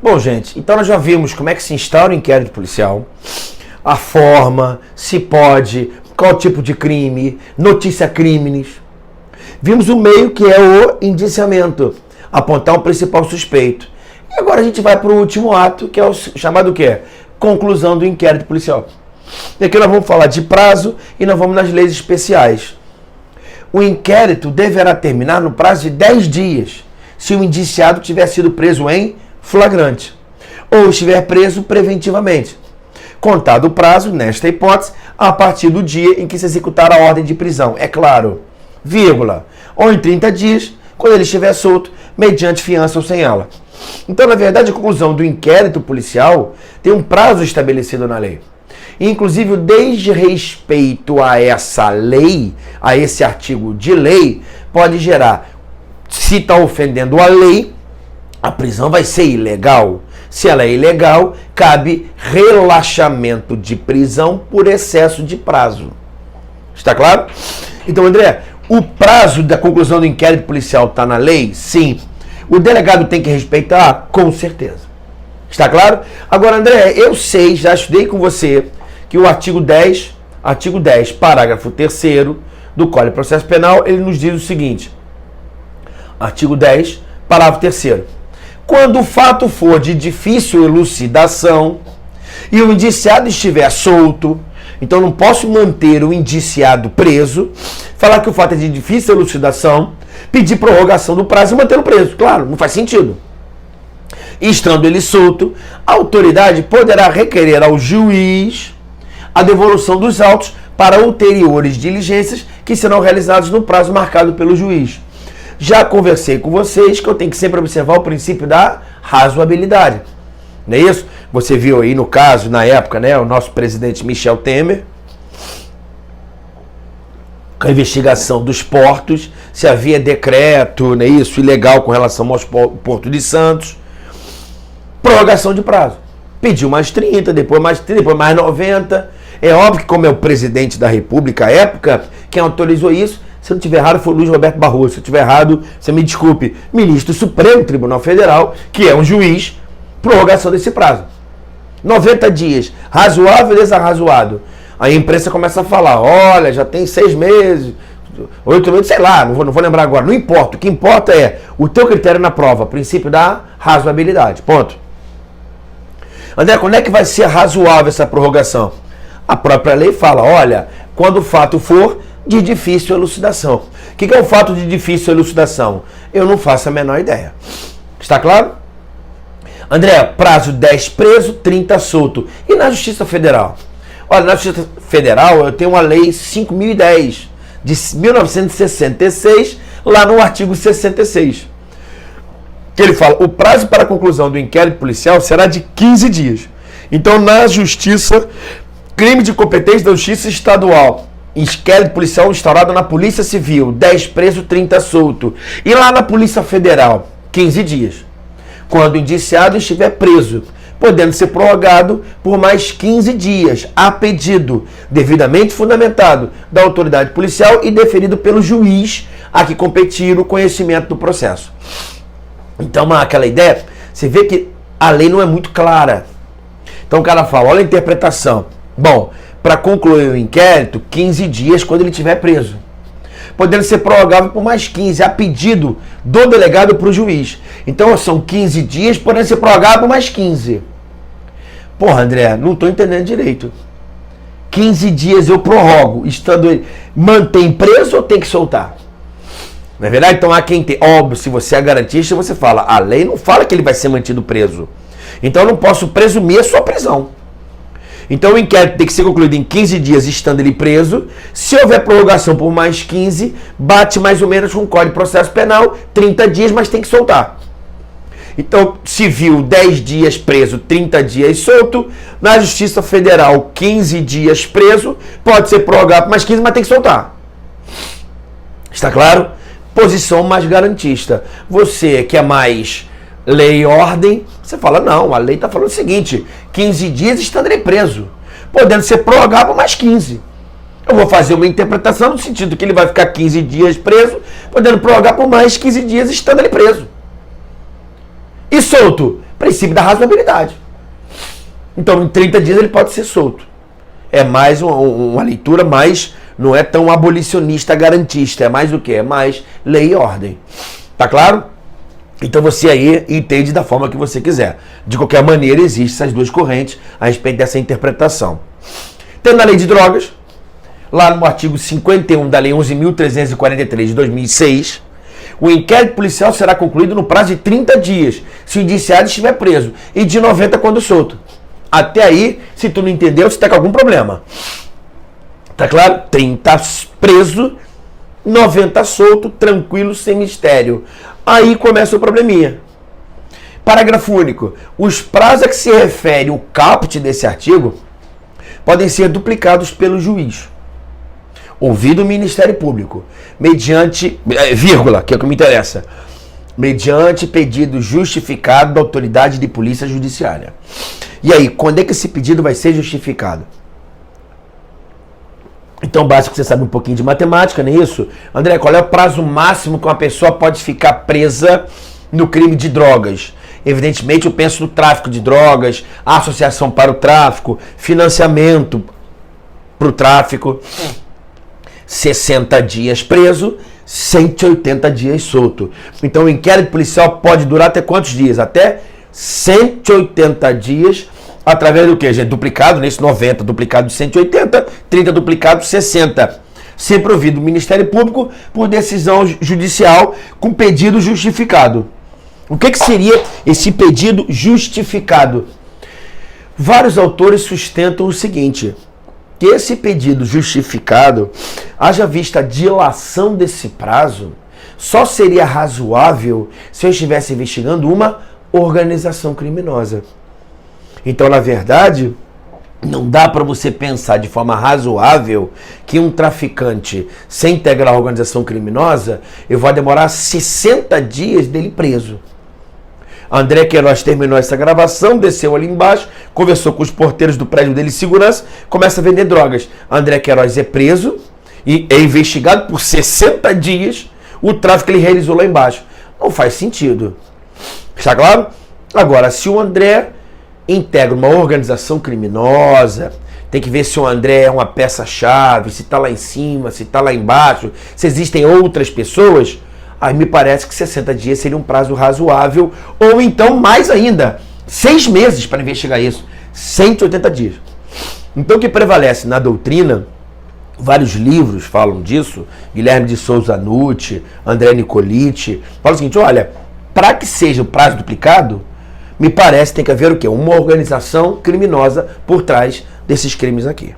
Bom, gente, então nós já vimos como é que se instaura o inquérito policial, a forma, se pode, qual tipo de crime, notícia crimes. Vimos o meio, que é o indiciamento, apontar o principal suspeito. E agora a gente vai para o último ato, que é o chamado o quê? Conclusão do inquérito policial. E aqui nós vamos falar de prazo e nós vamos nas leis especiais. O inquérito deverá terminar no prazo de 10 dias, se o indiciado tiver sido preso em flagrante ou estiver preso preventivamente, contado o prazo, nesta hipótese, a partir do dia em que se executar a ordem de prisão, é claro, vírgula, ou em 30 dias, quando ele estiver solto, mediante fiança ou sem ela. Então, na verdade, a conclusão do inquérito policial tem um prazo estabelecido na lei. Inclusive, o desrespeito a essa lei, a esse artigo de lei, pode gerar, se está ofendendo a lei, a prisão vai ser ilegal. Se ela é ilegal, cabe relaxamento de prisão por excesso de prazo. Está claro? Então, André, o prazo da conclusão do inquérito policial está na lei? Sim. O delegado tem que respeitar? Com certeza. Está claro? Agora, André, eu sei, já estudei com você, que o artigo 10, parágrafo 3º do Código de Processo Penal, ele nos diz o seguinte. Artigo 10, parágrafo 3º. Quando o fato for de difícil elucidação e o indiciado estiver solto, então não posso manter o indiciado preso, falar que o fato é de difícil elucidação, pedir prorrogação do prazo e mantê-lo preso. Claro, não faz sentido. Estando ele solto, a autoridade poderá requerer ao juiz a devolução dos autos para ulteriores diligências que serão realizadas no prazo marcado pelo juiz. Já conversei com vocês que eu tenho que sempre observar o princípio da razoabilidade. Não é isso? Você viu aí no caso, na época, né, o nosso presidente Michel Temer, com a investigação dos portos, se havia decreto, não é isso, ilegal com relação ao Porto de Santos. Prorrogação de prazo. Pediu mais 30, depois mais 30, depois mais 90. É óbvio que, como é o presidente da República à época, quem autorizou isso, se eu não estiver errado, foi o Luiz Roberto Barroso. Se eu estiver errado, você me desculpe. Ministro do Supremo Tribunal Federal, que é um juiz, prorrogação desse prazo. 90 dias, razoável ou desarrazoado? Aí a imprensa começa a falar, olha, já tem 6 meses, 8 meses, sei lá, não vou lembrar agora. Não importa, o que importa é o teu critério na prova, princípio da razoabilidade, ponto. André, quando é que vai ser razoável essa prorrogação? A própria lei fala, olha, quando o fato for de difícil elucidação. O que é o fato de difícil elucidação? Eu não faço a menor ideia. Está claro? André, prazo 10 preso, 30 solto. E na Justiça Federal? Olha, na Justiça Federal eu tenho uma lei 5.010 de 1966, lá no artigo 66. Que ele fala, o prazo para a conclusão do inquérito policial será de 15 dias. Então, na Justiça, crime de competência da Justiça Estadual, inquérito policial instaurado na Polícia Civil, 10 preso, 30 solto. E lá na Polícia Federal, 15 dias. Quando o indiciado estiver preso, podendo ser prorrogado por mais 15 dias, a pedido, devidamente fundamentado, da autoridade policial e deferido pelo juiz a que competir o conhecimento do processo. Então, aquela ideia, você vê que a lei não é muito clara. Então o cara fala, olha a interpretação. Bom, para concluir o inquérito, 15 dias quando ele estiver preso. Podendo ser prorrogável por mais 15, a pedido do delegado para o juiz. Então são 15 dias, podendo ser prorrogável por mais 15. Porra, André, não estou entendendo direito. 15 dias eu prorrogo, estando ele mantém preso ou tem que soltar? Não é verdade? Então há quem tem. Óbvio, se você é garantista, você fala, a lei não fala que ele vai ser mantido preso. Então eu não posso presumir a sua prisão. Então o inquérito tem que ser concluído em 15 dias estando ele preso. Se houver prorrogação por mais 15, bate mais ou menos com o Código de Processo Penal, 30 dias, mas tem que soltar. Então, civil, 10 dias preso, 30 dias solto. Na Justiça Federal, 15 dias preso. Pode ser prorrogado por mais 15, mas tem que soltar. Está claro? Posição mais garantista. Você que é mais lei e ordem, você fala, não, a lei está falando o seguinte, 15 dias estando ele preso. podendo ser prorrogado por mais 15. Eu vou fazer uma interpretação no sentido que ele vai ficar 15 dias preso, podendo prorrogar por mais 15 dias estando ele preso. E solto? Princípio da razoabilidade. Então, em 30 dias ele pode ser solto. É mais uma leitura, mas não é tão abolicionista garantista. É mais o quê? É mais lei e ordem. Tá claro? Então você aí entende da forma que você quiser. De qualquer maneira, existem essas duas correntes a respeito dessa interpretação. Tendo a lei de drogas, lá no artigo 51 da lei 11.343 de 2006, o inquérito policial será concluído no prazo de 30 dias, se o indiciado estiver preso, e de 90 quando solto. Até aí, se tu não entendeu, você está com algum problema. Tá claro? 30 preso, 90 solto, tranquilo, sem mistério. Aí começa o probleminha. Parágrafo único. Os prazos a que se refere o caput desse artigo podem ser duplicados pelo juiz, ouvido o Ministério Público, mediante, vírgula, que é o que me interessa, mediante pedido justificado da autoridade de polícia judiciária. E aí, quando é que esse pedido vai ser justificado? Então, básico, você sabe um pouquinho de matemática, não é isso? André, qual é o prazo máximo que uma pessoa pode ficar presa no crime de drogas? Evidentemente, eu penso no tráfico de drogas, associação para o tráfico, financiamento para o tráfico. 60 dias preso, 180 dias solto. Então o inquérito policial pode durar até quantos dias? Até 180 dias, através do que, gente? Duplicado, nesse 90, duplicado de 180, 30 duplicado de 60. Sempre ouvido o Ministério Público por decisão judicial com pedido justificado. O que seria esse pedido justificado? Vários autores sustentam o seguinte: que esse pedido justificado, haja vista a dilação desse prazo, só seria razoável se eu estivesse investigando uma organização criminosa. Então, na verdade, não dá para você pensar de forma razoável que um traficante, sem integrar a organização criminosa, eu vou demorar 60 dias dele preso. André Queiroz terminou essa gravação, desceu ali embaixo, conversou com os porteiros do prédio dele de segurança, começa a vender drogas. André Queiroz é preso e é investigado por 60 dias o tráfico que ele realizou lá embaixo. Não faz sentido. Está claro? Agora, se o André integra uma organização criminosa, tem que ver se o André é uma peça-chave, se está lá em cima, se está lá embaixo, se existem outras pessoas. Aí me parece que 60 dias seria um prazo razoável, ou então mais ainda, 6 meses para investigar isso, 180 dias. Então o que prevalece na doutrina, vários livros falam disso, Guilherme de Souza Nutti, André Nicoliti, fala o seguinte: olha, para que seja o prazo duplicado, me parece que tem que haver o quê? Uma organização criminosa por trás desses crimes aqui.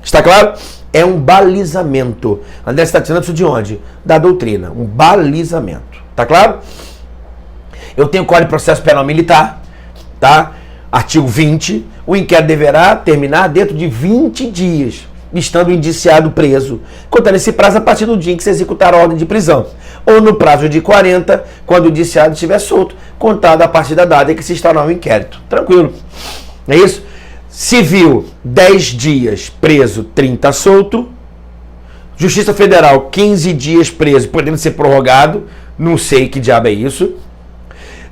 Está claro? É um balizamento. André, você está tirando isso de onde? Da doutrina. Um balizamento. Tá claro? Eu tenho o Código de Processo Penal Militar, tá? Artigo 20. O inquérito deverá terminar dentro de 20 dias, estando o indiciado preso, contando esse prazo a partir do dia em que se executar a ordem de prisão. Ou no prazo de 40, quando o indiciado estiver solto, contado a partir da data em que se instaurar o inquérito. Tranquilo. É isso? Civil, 10 dias preso, 30 solto. Justiça Federal, 15 dias preso, podendo ser prorrogado. Não sei que diabo é isso.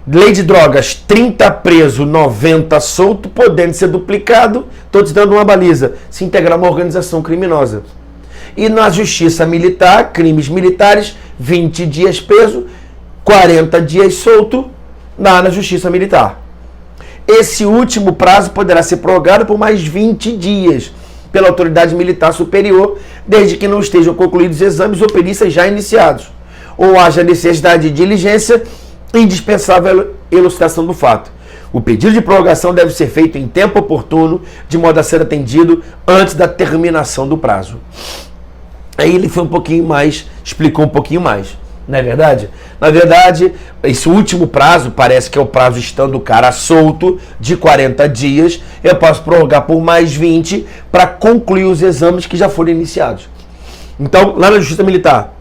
Lei de drogas, 30 preso, 90 solto, podendo ser duplicado. Estou te dando uma baliza. Se integrar uma organização criminosa. E na Justiça Militar, crimes militares, 20 dias preso, 40 dias solto na Justiça Militar. Esse último prazo poderá ser prorrogado por mais 20 dias pela autoridade militar superior, desde que não estejam concluídos exames ou perícias já iniciados, ou haja necessidade de diligência indispensável elucidação do fato. O pedido de prorrogação deve ser feito em tempo oportuno, de modo a ser atendido antes da terminação do prazo. Aí ele foi um pouquinho mais, explicou um pouquinho mais. Não é verdade? Na verdade, esse último prazo, parece que é o prazo estando o cara solto, de 40 dias, eu posso prorrogar por mais 20 para concluir os exames que já foram iniciados. Então, lá na Justiça Militar,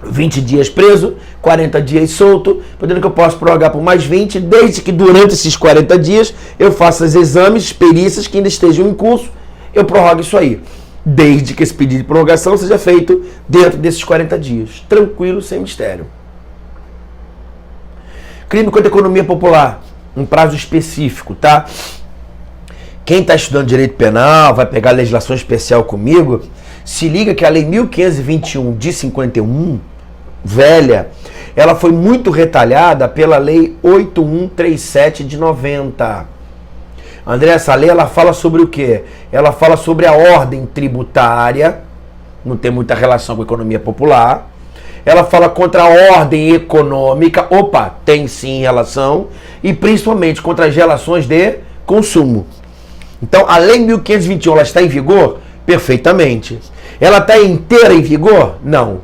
20 dias preso, 40 dias solto, podendo que eu possa prorrogar por mais 20, desde que durante esses 40 dias eu faça os exames, perícias que ainda estejam em curso, eu prorrogo isso aí. Desde que esse pedido de prorrogação seja feito dentro desses 40 dias. Tranquilo, sem mistério. Crime contra a economia popular, um prazo específico, tá? Quem está estudando direito penal, vai pegar legislação especial comigo, se liga que a lei 1521 de 51, velha, ela foi muito retalhada pela lei 8137 de 90. André, essa lei ela fala sobre o quê? Ela fala sobre a ordem tributária, não tem muita relação com a economia popular. Ela fala contra a ordem econômica, opa, tem sim relação, e principalmente contra as relações de consumo. Então, a lei 1521, ela está em vigor? Perfeitamente. Ela está inteira em vigor? Não.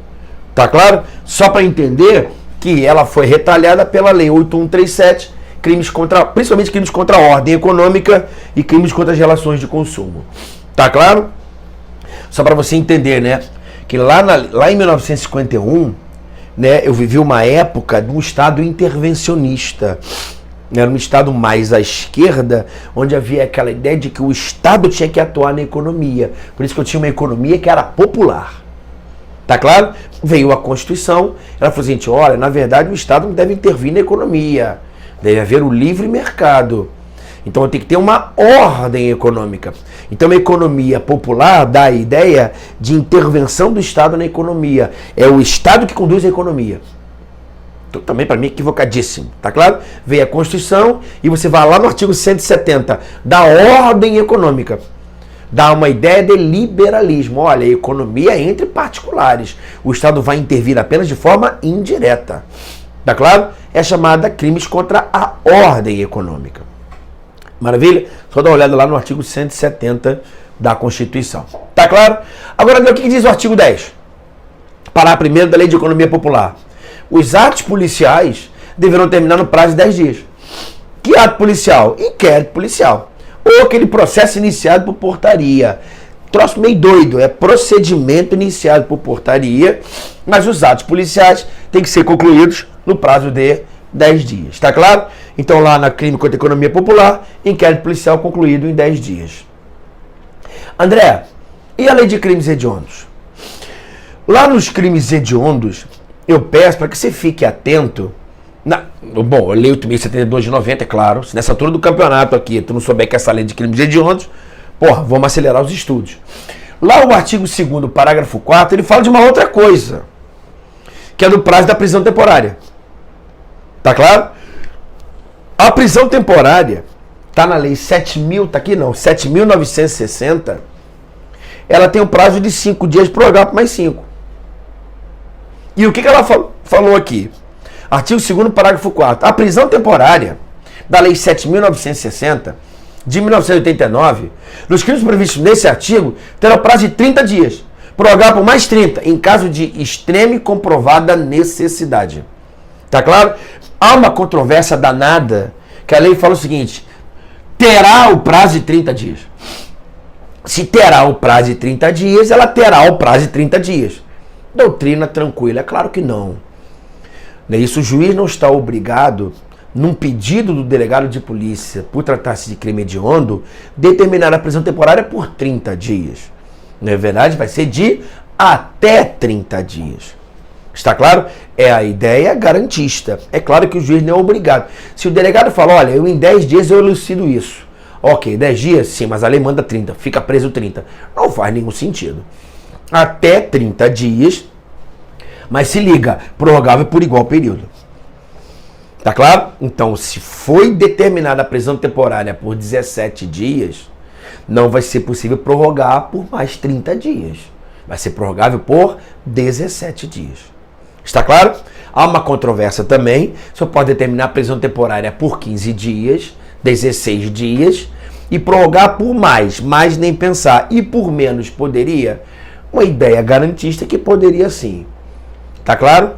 Tá claro? Só para entender que ela foi retalhada pela lei 8137, principalmente crimes contra a ordem econômica e crimes contra as relações de consumo. Tá claro? Só para você entender, né? Que lá em 1951, né, eu vivi uma época de um Estado intervencionista. Era um Estado mais à esquerda, onde havia aquela ideia de que o Estado tinha que atuar na economia. Por isso que eu tinha uma economia que era popular. Tá claro? Veio a Constituição, ela falou assim, olha, na verdade o Estado não deve intervir na economia. Deve haver o livre mercado. Então tem que ter uma ordem econômica. Então a economia popular dá a ideia de intervenção do Estado na economia. É o Estado que conduz a economia. Então, também para mim é equivocadíssimo, tá claro? Vem a Constituição e você vai lá no artigo 170 da ordem econômica. Dá uma ideia de liberalismo. Olha, a economia é entre particulares. O Estado vai intervir apenas de forma indireta. Tá claro? É chamada crimes contra a ordem econômica. Maravilha? Só dá uma olhada lá no artigo 170 da Constituição. Tá claro? Agora, o que diz o artigo 10? Parágrafo 1º da Lei de Economia Popular. Os atos policiais deverão terminar no prazo de 10 dias. Que ato policial? Inquérito policial. Ou aquele processo iniciado por portaria. Troço meio doido, é procedimento iniciado por portaria, mas os atos policiais têm que ser concluídos no prazo de 10 dias. Está claro? Então lá na crime contra a economia popular, inquérito policial concluído em 10 dias. André, e a lei de crimes hediondos? Lá nos crimes hediondos, eu peço para que você fique atento. Bom, a lei 8.072 de 90, é claro. Se nessa altura do campeonato aqui tu não souber que essa lei de crimes hediondos, porra, vamos acelerar os estudos. Lá o artigo 2º, parágrafo 4º, ele fala de uma outra coisa, que é do prazo da prisão temporária. Tá claro? A prisão temporária tá na lei 7.960, ela tem um prazo de 5 dias prorrogar por mais 5. E o que ela falou aqui? Artigo 2º, parágrafo 4º. A prisão temporária da lei 7.960 de 1989, nos crimes previstos nesse artigo, terá prazo de 30 dias, prorrogar por mais 30, em caso de extrema e comprovada necessidade. Tá claro? Há uma controvérsia danada, que a lei fala o seguinte, terá o prazo de 30 dias. Se terá o prazo de 30 dias, ela terá o prazo de 30 dias. Doutrina tranquila, é claro que não. Isso, o juiz não está obrigado, num pedido do delegado de polícia, por tratar-se de crime hediondo, determinar a prisão temporária por 30 dias. Na verdade, vai ser de até 30 dias. Está claro? É a ideia garantista. É claro que o juiz não é obrigado. Se o delegado fala, olha, em 10 dias eu elucido isso. Ok, 10 dias? Sim, mas a lei manda 30, fica preso 30. Não faz nenhum sentido. Até 30 dias, mas se liga, prorrogável por igual período. Tá claro? Então, se foi determinada a prisão temporária por 17 dias, não vai ser possível prorrogar por mais 30 dias. Vai ser prorrogável por 17 dias. Está claro? Há uma controvérsia também. Você pode determinar a prisão temporária por 15 dias, 16 dias, e prorrogar por mais nem pensar. E por menos poderia? Uma ideia garantista que poderia sim. Tá claro?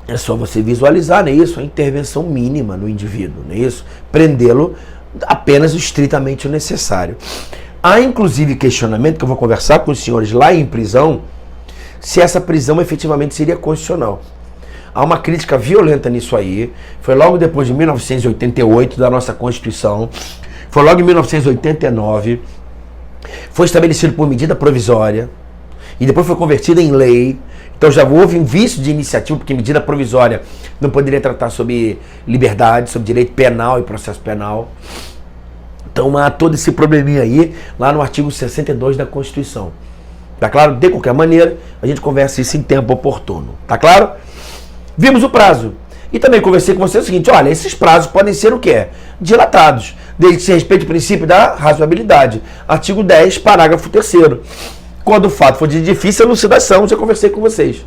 É só você visualizar, não é isso? A intervenção mínima no indivíduo, não é isso? Prendê-lo apenas o estritamente o necessário. Há inclusive questionamento que eu vou conversar com os senhores lá em prisão, se essa prisão efetivamente seria constitucional. Há uma crítica violenta nisso aí. Foi logo depois de 1988, da nossa Constituição. Foi logo em 1989. Foi estabelecido por medida provisória. E depois foi convertido em lei. Então já houve um vício de iniciativa, porque medida provisória não poderia tratar sobre liberdade, sobre direito penal e processo penal. Então há todo esse probleminha aí, lá no artigo 62 da Constituição. Tá claro? De qualquer maneira, a gente conversa isso em tempo oportuno. Tá claro? Vimos o prazo. E também conversei com você o seguinte, olha, esses prazos podem ser o quê? Dilatados, desde que se respeite o princípio da razoabilidade. Artigo 10, parágrafo 3º. Quando o fato for de difícil elucidação, já conversei com vocês.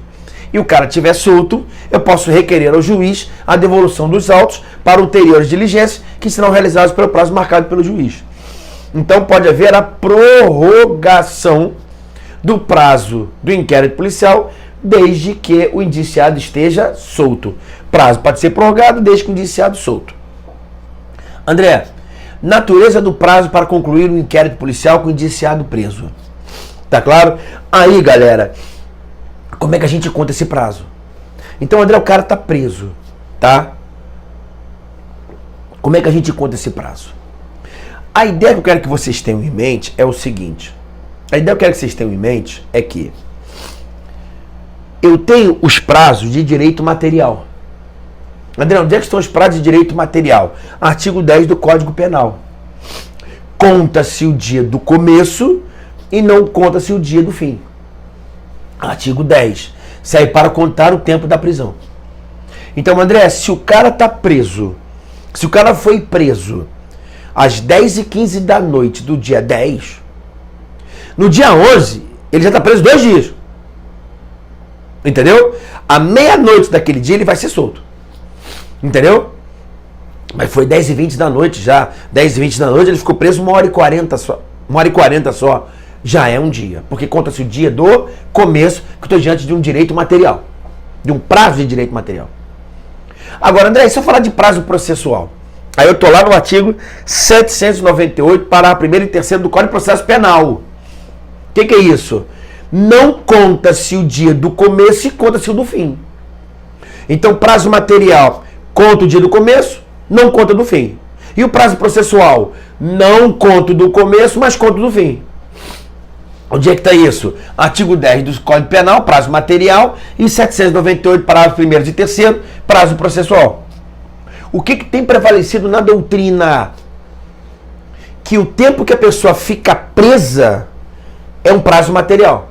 E o cara estiver solto, eu posso requerer ao juiz a devolução dos autos para ulteriores diligências que serão realizadas pelo prazo marcado pelo juiz. Então pode haver a prorrogação do prazo do inquérito policial desde que o indiciado esteja solto. Prazo pode ser prorrogado desde que o indiciado solto. André, natureza do prazo para concluir o inquérito policial com o indiciado preso. Tá claro? Aí, galera, como é que a gente conta esse prazo? Então, André, o cara tá preso, tá? Como é que a gente conta esse prazo? A ideia que eu quero que vocês tenham em mente é o seguinte. A ideia que eu quero que vocês tenham em mente é que eu tenho os prazos de direito material. André, onde é que estão os prazos de direito material? Artigo 10 do Código Penal. Conta-se o dia do começo e não conta-se o dia do fim. Artigo 10. Serve para contar o tempo da prisão. Então, André, se o cara está preso, se o cara foi preso às 10h15 da noite do dia 10, no dia 11, ele já está preso 2 dias. Entendeu? À meia-noite daquele dia ele vai ser solto. Entendeu? Mas foi 10h20 da noite já. 10h20 da noite ele ficou preso 1h40 só. 1h40 só. Já é um dia. Porque conta-se o dia do começo que eu estou diante de um direito material. De um prazo de direito material. Agora, André, se eu falar de prazo processual, aí eu estou lá no artigo 798, parágrafo 1º e 3º do Código de Processo Penal. O que é isso? Não conta-se o dia do começo e conta-se o do fim. Então, prazo material, conta o dia do começo, não conta do fim. E o prazo processual, não conta do começo, mas conta do fim. Onde é que está isso? Artigo 10 do Código Penal, prazo material, e 798, parágrafo 1º e 3º, prazo processual. O que tem prevalecido na doutrina? Que o tempo que a pessoa fica presa é um prazo material.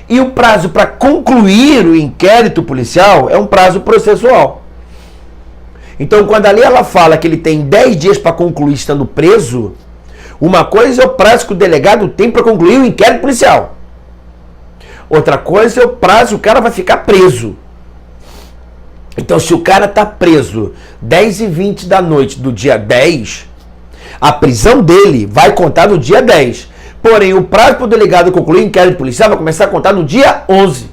E o prazo para concluir o inquérito policial é um prazo processual. Então, quando ali ela fala que ele tem 10 dias para concluir estando preso, uma coisa é o prazo que o delegado tem para concluir o inquérito policial. Outra coisa é o prazo que o cara vai ficar preso. Então, se o cara está preso 10h20 da noite do dia 10, a prisão dele vai contar no dia 10. Porém, o prazo para o delegado concluir o inquérito policial vai começar a contar no dia 11.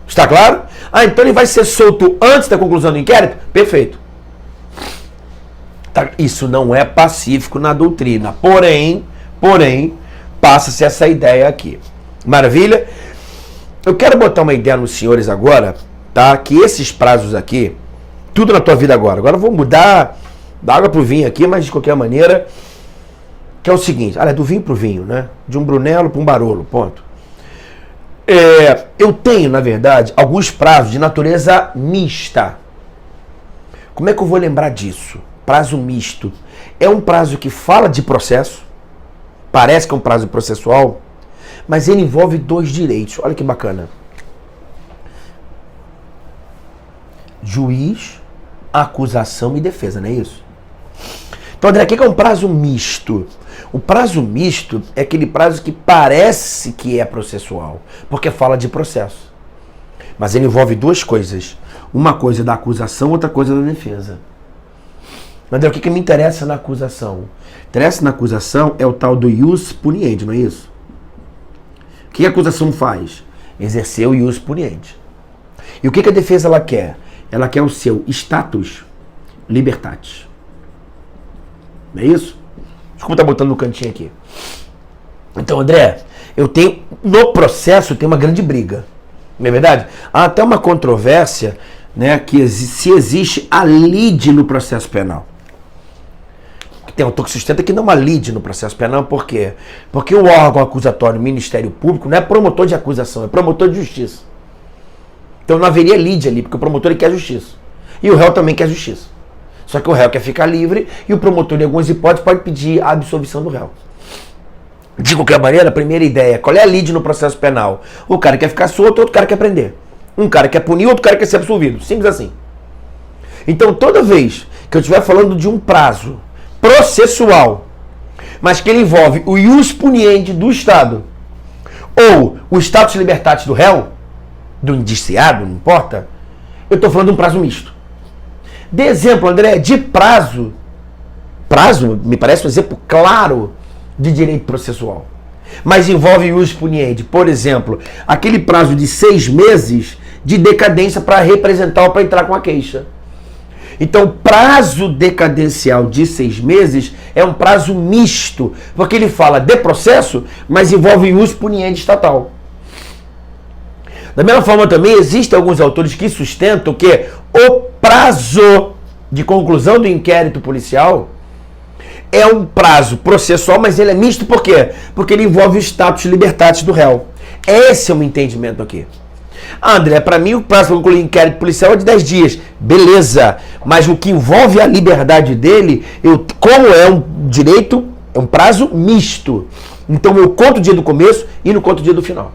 Está claro? Ah, então ele vai ser solto antes da conclusão do inquérito? Perfeito. Tá, isso não é pacífico na doutrina. Porém, passa-se essa ideia aqui. Maravilha? Eu quero botar uma ideia nos senhores agora, tá? Que esses prazos aqui, tudo na tua vida agora. Agora eu vou mudar da água pro vinho aqui, mas de qualquer maneira, que é o seguinte, olha, do vinho pro vinho, né? De um Brunello para um Barolo, ponto. Eu tenho, na verdade, alguns prazos de natureza mista. Como é que eu vou lembrar disso? Prazo misto. É um prazo que fala de processo, parece que é um prazo processual, mas ele envolve 2 direitos. Olha que bacana. Juiz, acusação e defesa, não é isso? Então, André, o que é um prazo misto? O prazo misto é aquele prazo que parece que é processual, porque fala de processo. Mas ele envolve 2 coisas. Uma coisa da acusação, outra coisa da defesa. André, o que me interessa na acusação? Interessa na acusação é o tal do ius puniendi, não é isso? O que a acusação faz? Exercer o ius puniendi. E o que a defesa ela quer? Ela quer o seu status libertatis. Não é isso? Desculpa estar botando no cantinho aqui. Então, André, no processo tem uma grande briga. Não é verdade? Há até uma controvérsia, né, que se existe a lide no processo penal. Tem autor que sustenta que não há lide no processo penal, por quê? Porque o órgão acusatório, o Ministério Público, não é promotor de acusação, é promotor de justiça. Então não haveria lide ali, porque o promotor ele quer justiça. E o réu também quer justiça. Só que o réu quer ficar livre e o promotor, em algumas hipóteses, pode pedir a absolvição do réu. De qualquer maneira, a primeira ideia, qual é a lide no processo penal? O cara quer ficar solto, outro cara quer prender. Um cara quer punir, outro cara quer ser absolvido. Simples assim. Então, toda vez que eu estiver falando de um prazo processual, mas que ele envolve o ius puniendi do Estado ou o status libertatis do réu, do indiciado, não importa, eu estou falando de um prazo misto. De exemplo, André, de prazo me parece um exemplo claro de direito processual, mas envolve ius puniendi. Por exemplo, aquele prazo de 6 meses de decadência para representar ou para entrar com a queixa. Então, prazo decadencial de 6 meses é um prazo misto, porque ele fala de processo, mas envolve ius puniendi estatal. Da mesma forma também, existem alguns autores que sustentam que o prazo de conclusão do inquérito policial é um prazo processual, mas ele é misto por quê? Porque ele envolve o status libertatis do réu. Esse é o entendimento aqui. André, para mim o prazo para concluir inquérito policial é de 10 dias. Beleza, mas o que envolve a liberdade dele, como é um direito, é um prazo misto. Então eu conto o dia do começo e não conto o dia do final.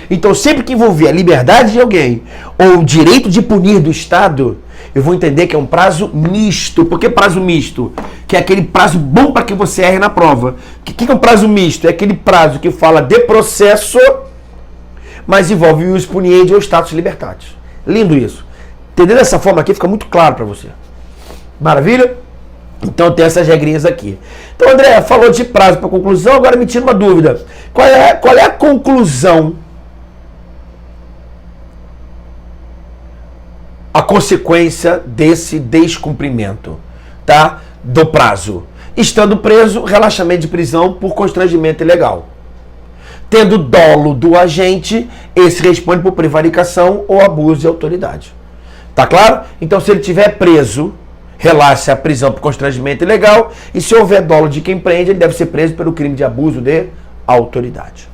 Então sempre que envolver a liberdade de alguém ou o direito de punir do Estado, eu vou entender que é um prazo misto. Por que prazo misto? Que é aquele prazo bom para que você erre na prova. O que é um prazo misto? É aquele prazo que fala de processo, mas envolve o ius puniendi ou status libertatis. Lindo isso. Entendendo dessa forma aqui, fica muito claro para você. Maravilha? Então tem essas regrinhas aqui. Então, André, falou de prazo para conclusão, agora me tira uma dúvida. Qual é a conclusão? A consequência desse descumprimento, tá? Do prazo. Estando preso, relaxamento de prisão por constrangimento ilegal. Tendo dolo do agente, esse responde por prevaricação ou abuso de autoridade. Tá claro? Então, se ele estiver preso, relaxa a prisão por constrangimento ilegal, e se houver dolo de quem prende, ele deve ser preso pelo crime de abuso de autoridade.